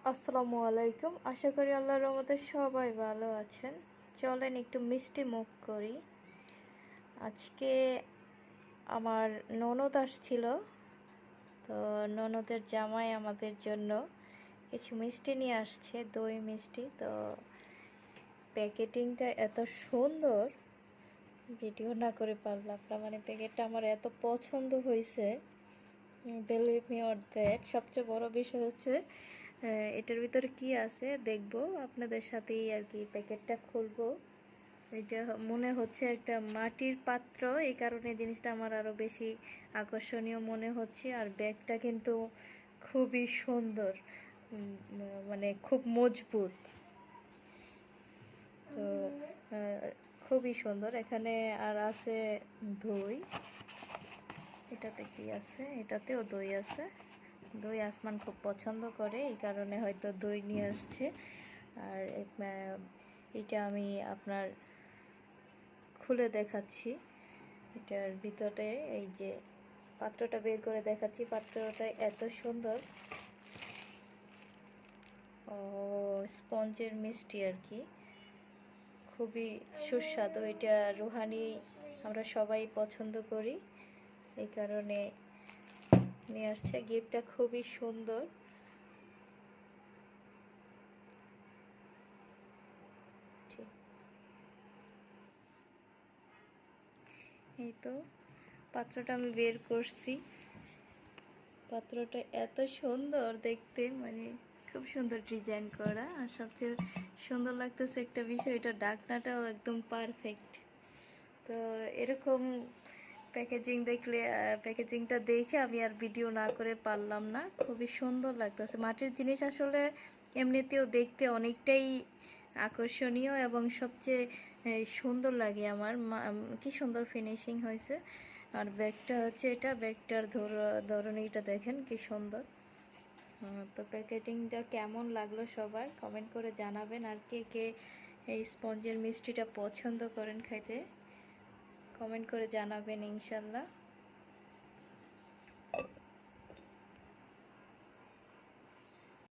আসসালামু আলাইকুম। আশা করি আল্লাহর রহমতে সবাই ভালো আছেন। চলেন একটু মিষ্টি মুখ করি। আজকে আমার ননদ আসছিল, তো ননদের জামাই আমাদের জন্য কিছু মিষ্টি নিয়ে আসছে, দই মিষ্টি। তো প্যাকেটিংটা এত সুন্দর, ভিডিও না করে পারলাম না। মানে প্যাকেটটা আমার এত পছন্দ হয়েছে, বিলিভ মি অর দ্যাট। সবচেয়ে বড় বিষয় হচ্ছে এটার ভিতরে কি আছে দেখবো আপনাদের সাথেই আর কি। প্যাকেটটা খুলবো, এটা মনে হচ্ছে একটা মাটির পাত্র, এই কারণে জিনিসটা আমার আরও বেশি আকর্ষণীয় মনে হচ্ছে। আর ব্যাগটা কিন্তু খুবই সুন্দর, মানে খুব মজবুত। তো খুবই সুন্দর। এখানে আর আছে দই। এটাতে কি আছে? এটাতেও দই আছে। দই আসমান খুব পছন্দ করে, এই কারণে হয়তো দই নিয়ে আসছে। আর এটা আমি আপনার খুলে দেখাচ্ছি। এটার ভিতরে এই যে পাত্রটা বের করে দেখাচ্ছি। পাত্রটা এত সুন্দর, ও স্পঞ্জের মিষ্টি আর কি, খুবই সুস্বাদু। এটা রুহানি আমরা সবাই পছন্দ করি, এই কারণে নিয়ে আসছে। গিফটটা খুবই সুন্দর। এই তো পাত্রটা আমি বের করছি। পাত্রটা এত সুন্দর দেখতে, মানে খুব সুন্দর ডিজাইন করা। আর সবচেয়ে সুন্দর লাগতেছে একটা বিষয়, এটা ঢাকনাটাও একদম পারফেক্ট। তো এরকম প্যাকেজিংটা দেখে আমি আর ভিডিও না করে পারলাম না। খুবই সুন্দর লাগতেছে। মাটির জিনিস আসলে এমনিতেও দেখতে অনেকটাই আকর্ষণীয় এবং সবচেয়ে সুন্দর লাগে আমার। কি সুন্দর ফিনিশিং হয়েছে। আর ব্যাগটা হচ্ছে এটা, ব্যাগটার ধরনীটা দেখেন কি সুন্দর। তো প্যাকেটিংটা কেমন লাগলো সবার কমেন্ট করে জানাবেন। আর কে কে এই স্পঞ্জের মিষ্টিটা পছন্দ করেন খাইতে, কমেন্ট করে জানাবেন ইনশাল্লাহ।